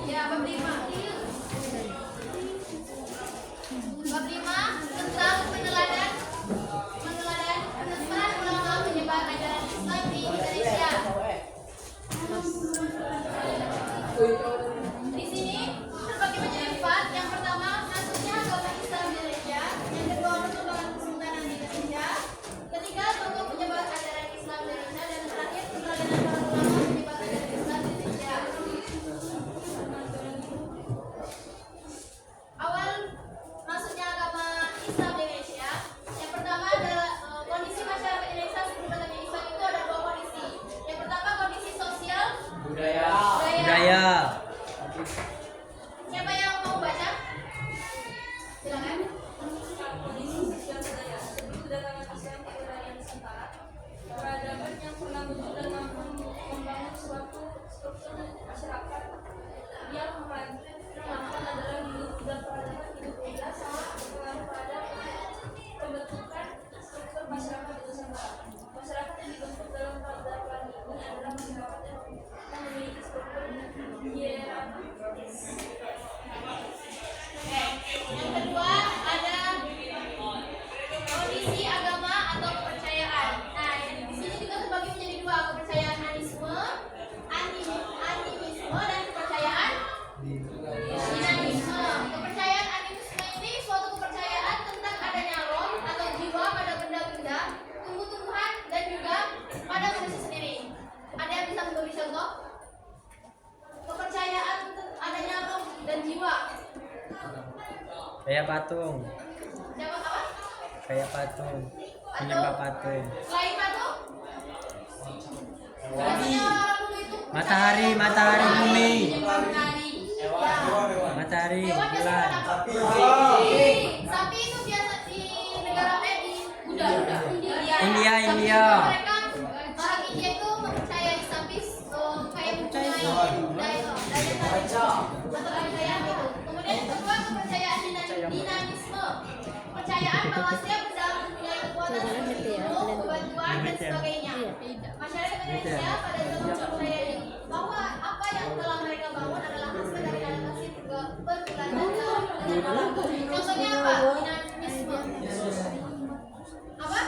Ya, bab 5. Bab 5 tentang peneladan penentuan ulama penyebar ajaran Islam di Indonesia. Di sini terbagi menjadi 4. Yang pertama, masuknya agama Islam di Indonesia. Yang kedua, perkembangan kesultanan di Indonesia. Ketiga, tokoh penyebar ajaran Islam di Indonesia. Dan terakhir, peneladanan para ulama penyebar ajaran Islam di Indonesia. Awal masuknya agama Islam di Indonesia. Yang pertama adalah kondisi masyarakat Indonesia sebelum datangnya Islam itu ada 2 kondisi. Yang pertama kondisi sosial budaya. Siapa yang mau baca? Silakan. Kondisi sosial budaya sebelum kedatangan Islam ke wilayah Nusantara, peradaban yang pernah wujud dan mampu membangun suatu struktur masyarakat yang melakukan adalah hidup dan peradaban hidup beda sangat berpengaruh pada pembentukan struktur masyarakat di Nusantara. Masyarakat yang dibentuk dalam peradaban ini adalah masyarakat yang memiliki struktur hierarkis. Yang kedua ada kondisi agama atau kepercayaan. Nah, di sini juga terbagi menjadi 2, kepercayaan animisme dan kepercayaan dinamisme. Kepercayaan animisme ini suatu kepercayaan tentang adanya roh atau jiwa pada benda-benda, tumbuh-tumbuhan dan juga pada manusia sendiri. Ada yang bisa memberi contoh? Kepercayaan adanya roh dan jiwa. Kayak patung. Siapa apa? Kayak patung. Menyembah patung. Selain patung? Biasanya orang dulu itu Matahari bumi. matahari. Matahari, Hewan biasanya bulan. apa? Sapi itu biasa di negara di Buddha. India. Mereka orang India itu mempercayai sapi kayak mempunyai daya atau kepercayaan itu. Kemudian yang kedua kepercayaan dinamisme. Kepercayaan bahwa setiap benda mempunyai kekuatan seperti ilmu, kebatuan dan sebagainya. Masyarakat Indonesia pada zaman percaya ini bahwa apa yang telah mereka bangun adalah hasil dari adaptasi pergulatan alam. Contohnya apa? Dinamisme. Apa?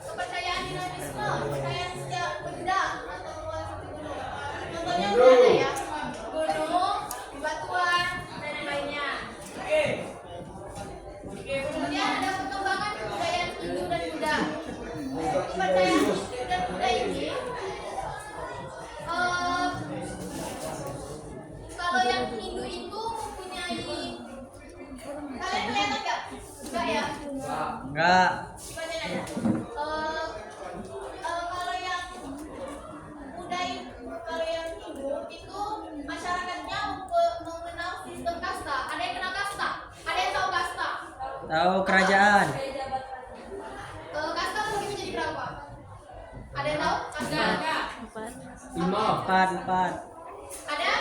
Kepercayaan dinamisme, kepercayaan setiap benda atau seperti gunung. Contohnya ada ya, gunung, batuan dan yang lainnya. Kemudian ada perkembangan kebudayaan Hindu dan Buddha. Kepercayaan Hindu dan Buddha ini kalau yang Hindu itu mempunyai, kalian kelihatan nggak? Enggak ya? Enggak. Gimana aja? Kalau yang Buddha, kalau yang Hindu itu masyarakatnya mengenal sistem kasta. Ada yang kenal kasta? Ada yang tahu kasta? Tahu kerajaan. Kasta membagi menjadi berapa? Ada yang tahu? Kasta? Empat. Ada?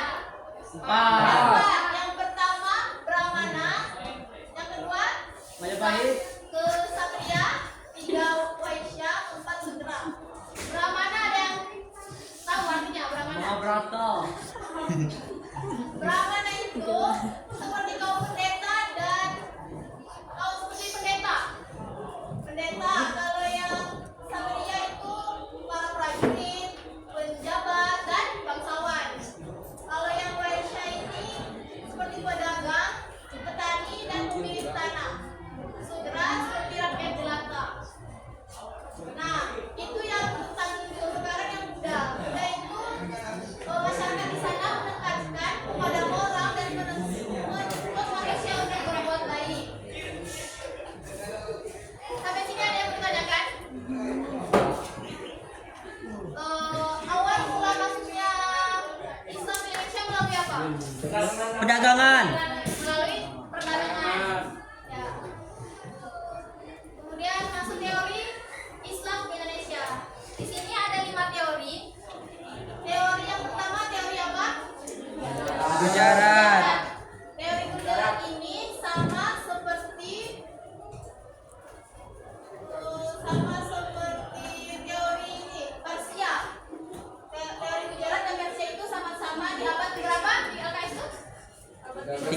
Empat. Yang pertama Brahmana, yang kedua Majapahit. Ksatria, 3 Waisya, 4 Sudra. Brahmana ada yang tahu artinya Brahmana? Mahabharata. Brahmana itu seperti kaum pendeta dan kaum seperti pendeta. Kalau yang Ksatria itu para prajurit, penjabat dan bangsawan. Kalau yang Waisya ini seperti pedagang, petani dan pemilik tanah. Sudra seperti rakyat jelata. Nah, itu yang tentang Hindu. Sekarang yang Buddha. Buddha itu masyarakat di sana menekankan kepada moral dan menuntut manusia untuk berbuat baik. Sampai sini ada yang bertanyakan? Awal mula masuknya Islam di Indonesia melalui apa? Perdagangan. Melalui perdagangan. Ya. Kemudian masuk teori Islam di Indonesia. Di sini ada 5 teori. Teori yang pertama teori apa? Gujarat. Teori Gujarat ini sama seperti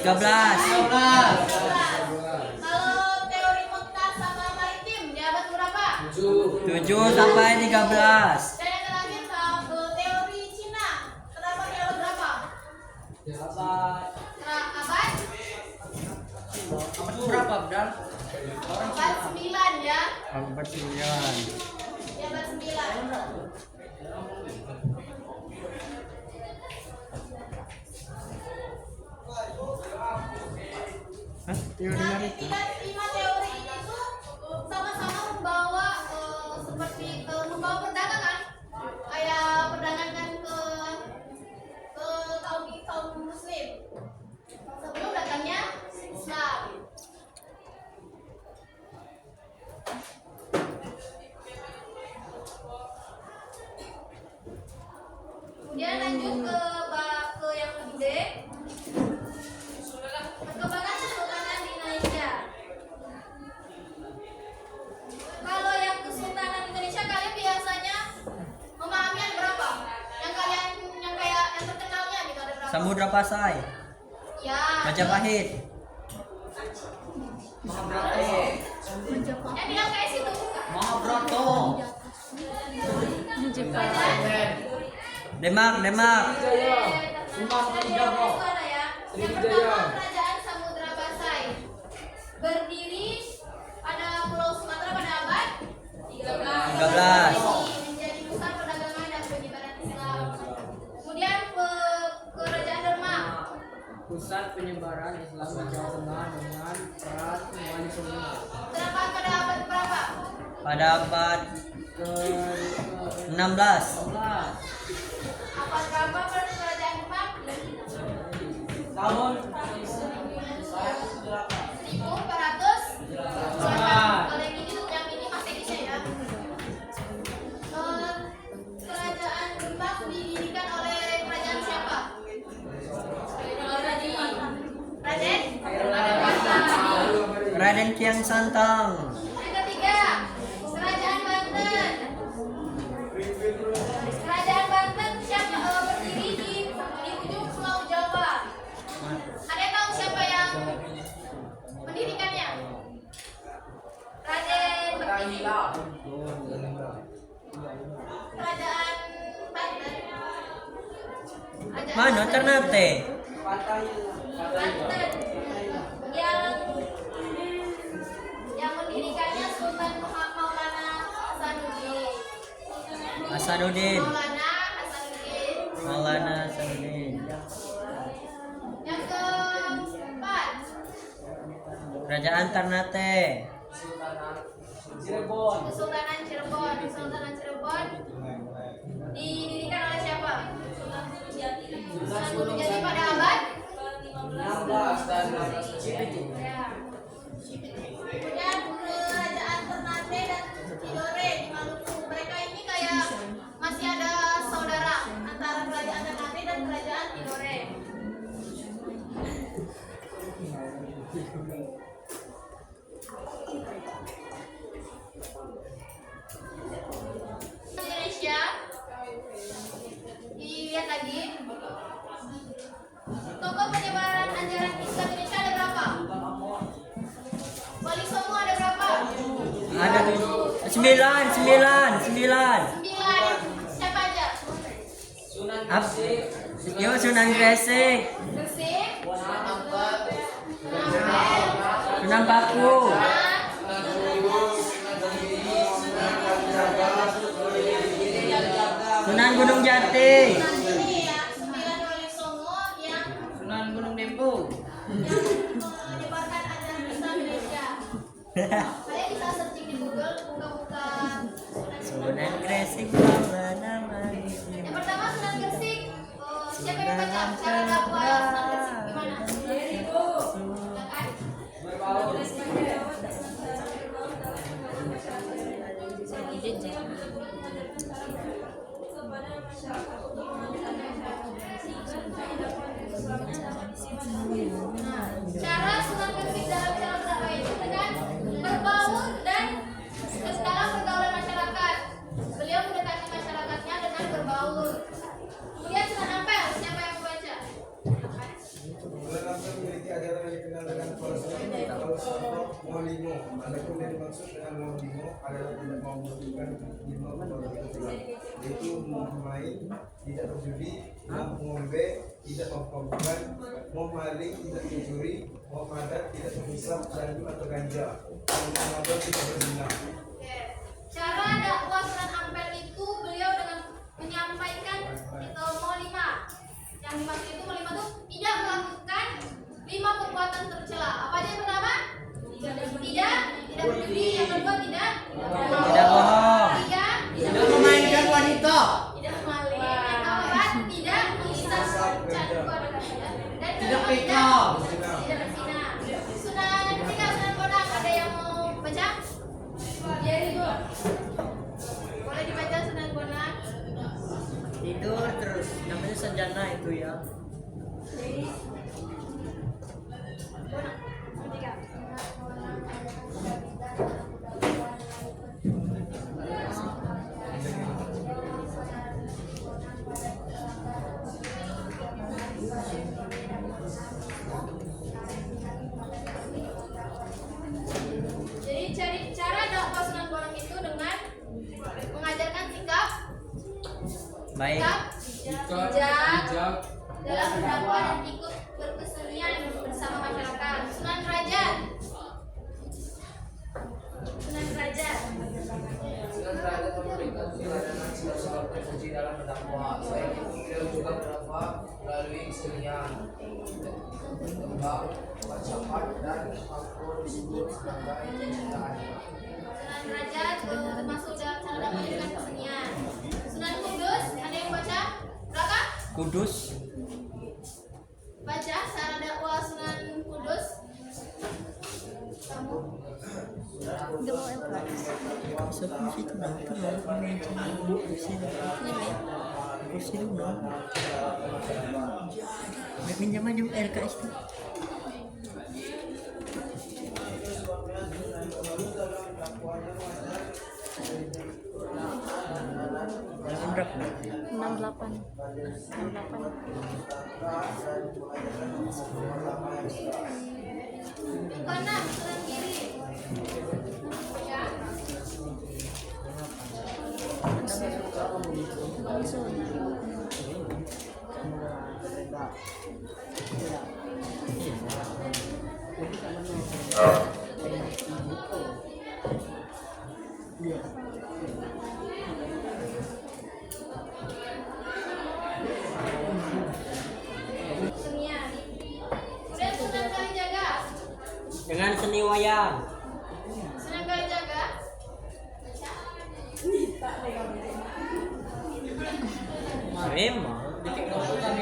Kalau teori Mekah sama maritim di abad berapa? 7 sampai 13. Dan yang terakhir teori Cina. Terdapat di abad berapa? Abad Berapa, Bdal? abad 9 ya. Abad 9. Di abad 9. Hah? Teori Nah, maritim. ketiga lima teori ini tuh sama-sama membawa seperti membawa perdagangan, kayak perdagangan ke kaum muslim sebelum datangnya Islam. Kemudian lanjut ke yang gede, perkembangan kesultanan di Indonesia. Kalau yang kesultanan Indonesia kalian biasanya memahami ada berapa? Yang terkenalnya gitu ada berapa? Samudra Pasai. Ya. Majapahit. Yang bilang kayak situ. Mahabharata. Demak. Yang pertama kerajaan Samudra Pasai berdiri pada Pulau Sumatera pada abad 13. menjadi pusat perdagangan dan penyebaran Islam. Kemudian kerajaan Demak Pusat penyebaran Islam di Jawa Tengah dengan peran Wali Songo. terdapat pada abad berapa? Pada abad Ke 16. Abad berapa pada kerajaan Demak? tahun 1400. Kalau yang ini masih bisa ya. Kerajaan Demak didirikan oleh kerajaan siapa? Raden Kian Santang. Yang ketiga, kerajaan Banten. Kerajaan Banten siapa berdiri di ujung Pulau Jawa. Ada yang tahu siapa yang mendirikannya? Raden Berdiri. Kerajaan Banten. Mana Ternate? Banten yang mendirikannya Sultan Maulana Hasanuddin. Hasanuddin. Maulana Hasanuddin. Maulana Hasanuddin. Yang keempat, Kerajaan Ternate. Kesultanan Cirebon. Kesultanan Cirebon didirikan oleh siapa? Sunan Gunung Jati pada abad 16 dan 17. ya. Kemudian kerajaan Ternate dan Tidore di Maluku. Mereka ini kayak masih ada saudara antara kerajaan Ternate dan kerajaan Tidore. Indonesia dilihat lagi. Tokoh penyebaran ajaran Islam Indonesia ada berapa? Wali Songo ada berapa? Ada 9. 9. Siapa aja? Yo Sunan Gresik. Gresik. Sunan Paku. Sunan Gunung Jati. Ini ya, 9 Wali Songo yang Sunan Gunung Dempo. menyebarkan ajaran Islam Indonesia. Kalian bisa searching di Google, buka-buka Sunan Gresik. Yang pertama Sunan Gresik. Siapa yang baca cara dakwah Sunan Gresik gimana? Cara Sunan Gresik dalam cara berdakwah itu dengan berbaur dan dalam pergaulan masyarakat. Beliau mendekati masyarakatnya dengan berbaur. Kemudian Sunan Ampel, siapa yang membaca? Wasoto Molimo. Adapun yang dimaksud dengan Molimo adalah tidak mau membutuhkan lima menurut Islam, yaitu mau main, tidak berjudi, mau ngombe, tidak memabukkan, mau maling, tidak mencuri, mau madat, tidak menghisap, dan atau ganja, mau mabuk, tidak berzina. Cara dakwah surat Ampel itu beliau dengan menyampaikan itu mau 5. Yang dimaksud itu mau 5 itu tidak melakukan 5 perbuatan tercela. Apa aja yang pertama? Tidak berjudi. Yang kedua tidak bohong. tidak memainkan wanita. Tidak maling. Yang keempat tidak menghisap candu keluarga. Dan tidak berzina. Sunan Bonang ada yang mau baca? Jadi boleh dibaca Sunan Bonang. Tidur terus. Namanya senjana itu ya. Jadi cara dakwah Sunan Bonang itu dengan mengajarkan sikap Baik. bijak dalam berdakwah dan ikut berkesenian bersama masyarakat. Sunan Derajat. Sunan Derajat memberikan teladan sikap terpuji dalam berdakwah. Selain itu, beliau juga berdakwah melalui kesenian, tembang, ucapan, dan makhluk disebut sebagai ciptaan. Sunan Derajat termasuk dalam cara dakwah dengan kesenian. Sunan Kudus, ada yang baca? Berapa? Kudus. Baca cara dakwah Sunan Kudus. Kamu? Kursi itu dong, kursi dulu. Minjam LKS itu. Berapa? 68. Yang keenam, Sunan Giri. Ya. Kesenian. Kemudian Sunan Kalijaga. Dengan seni wayang. Sunan Kalijaga. Memang. Kemudian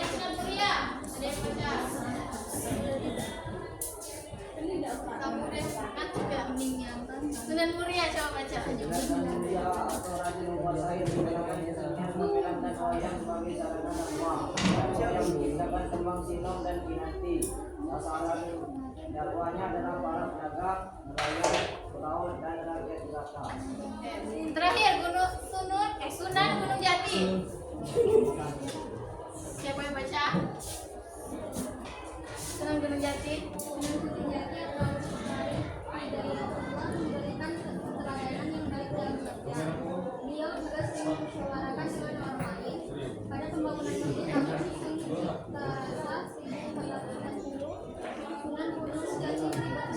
Sunan Muria. Ada yang baca? Kamu deh, kan juga meninggal. Sunan Muria coba baca. Mulia atau rajin menguasai menggunakan kesenian memperkenalkan wayang sebagai sarana dakwah. Yang menciptakan tembang sinom dan kinanti. Sasaran dakwahnya adalah para pedagang, nelayan, pelaut, dan rakyat jelata. Terakhir Sunan Gunung Jati. Siapa yang baca? Sunan Gunung Jati. Sunan Gunung Jati adalah dari Allah memberikan keteladanan yang baik dalam bekerja. Beliau juga sering menyuarakan dengan orang lain pada pembangunan masjid tahun 1410. Sunan Gunung Jati tidak berpihak,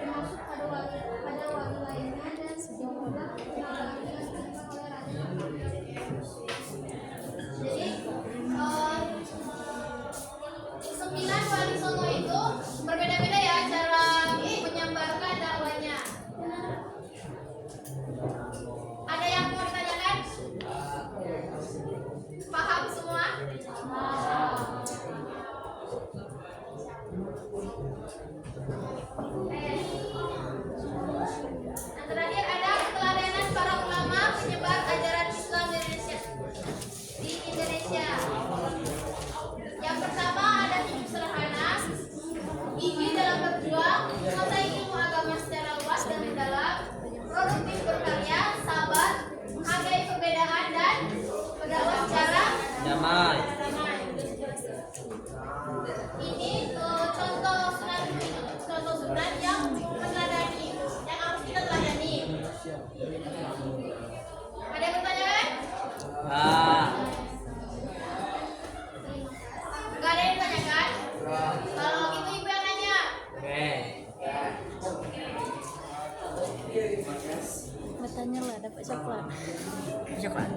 termasuk pada wali lainnya dan sejumlah keterangan yang diberikan oleh Raja. Katanya lah dapat coklat. Coklat.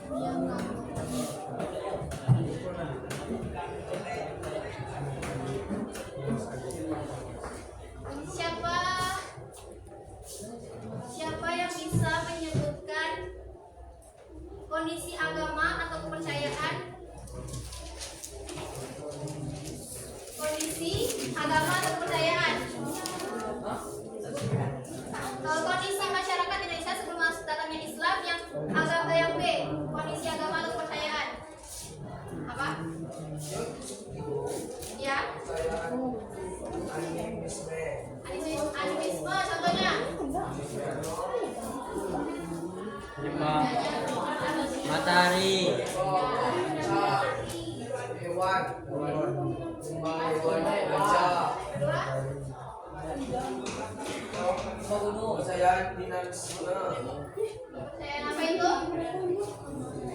Dia nggak. Siapa siapa yang bisa menyebutkan kondisi agama atau kepercayaan? Kondisi agama atau kepercayaan? Kondisi masyarakat Indonesia sebelum masuk datangnya Islam yang agama yang B. Kondisi agama atau kepercayaan? Apa? Ya? Animisme contohnya? Lima. Matahari. Hewan. Kedua? Kepercayaan dinamisme. Kepercayaan apa itu?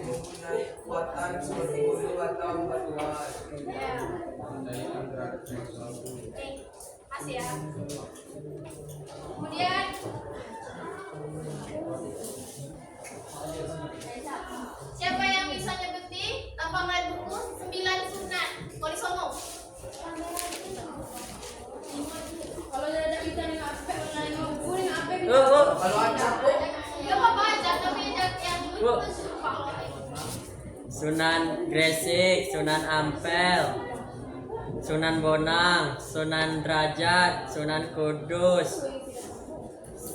Mempunyai kekuatan seperti gunung atau batuan. Ya. Oke, kasih ya. Kemudian siapa yang bisa nyebutin tanpa melihat buku 9 sunat Walisono? Kalau ada kita nih apa yang buku nih apa? Kalau acak kok. Ya apa aja tapi yang Bu. Sunan Gresik, Sunan Ampel, Sunan Bonang, Sunan Derajat, Sunan Kudus,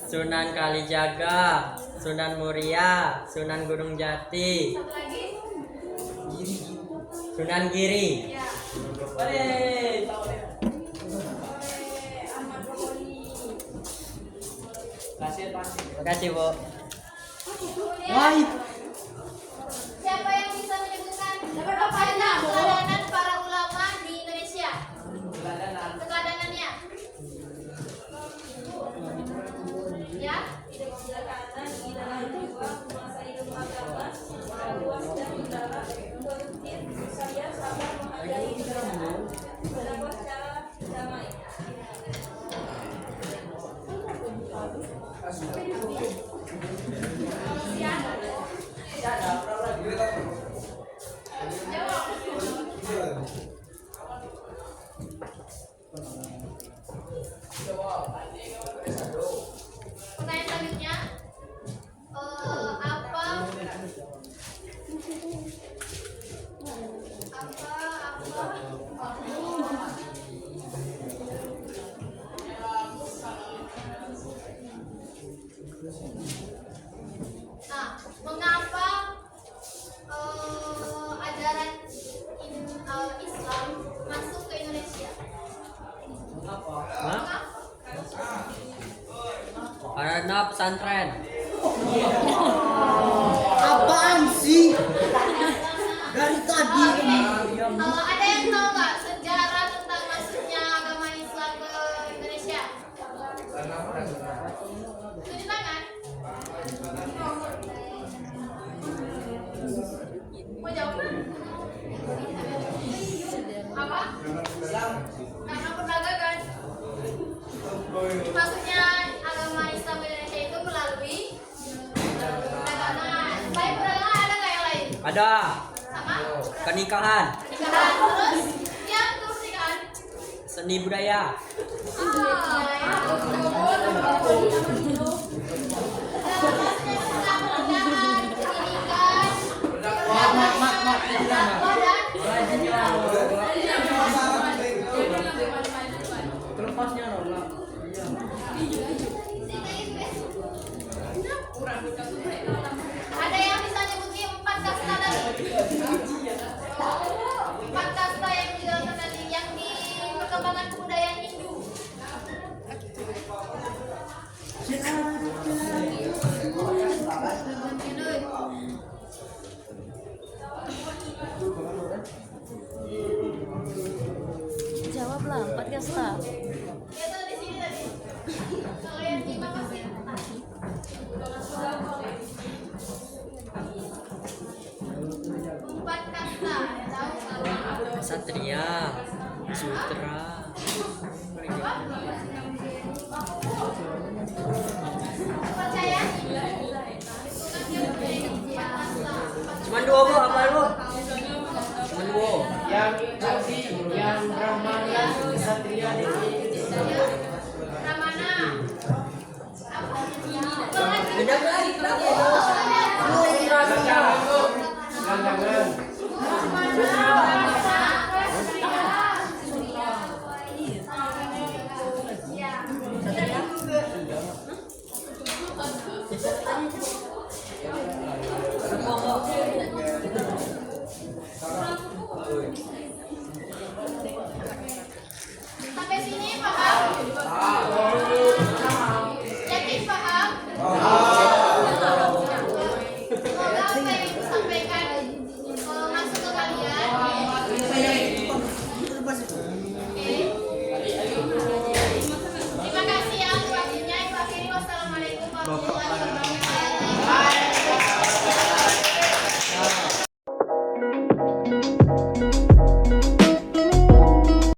Sunan Kalijaga, Sunan Muria, Sunan Gunung Jati, satu lagi? Sunan Giri. Ya. Terima kasih, Bu. Kemudian, siapa yang bisa menyebutkan keteladanan para ulama di Indonesia? Keteladanannya? Ya? Karena di dalam jiwa menguasai ilmu agama, luas dan mendalam, produktif, saya sabar menghargai kebenaran, berdakwah secara damai. Pertanyaan selanjutnya, mengapa ajaran Islam masuk ke Indonesia? Hah? Karena pesantren. Apaan sih? Dari tadi. Ada yang tahu nggak sejarah tentang masuknya agama Islam ke Indonesia? Tunjuk tangan. Mau jawab? Apa? Karena perdagangan. Maksudnya agama Islam di Indonesia itu melalui perdagangan. Selain perdagangan ada nggak yang lain? Ada Sama? pernikahan, Pernikahan. Terus? Yang terus pernikahan? seni budaya. Terlepasnya nolak. Ada yang bisa nyebutin 4 kasta tadi? 4 kasta yang dijelaskan tadi yang di perkembangan kebudayaan Hindu. Jawablah 4 kasta. Ya tuh di sini tadi. Kalau yang di bawah sih. Empat kasta, ya tahu kalau Satria, Sutra. aku po. Sampai sini paham? Yakin paham? Semoga apa yang ibu sampaikan masuk ke kalian. Oke. Terima kasih ya. Waktunya ibu akhiri. Wassalamualaikum warahmatullahi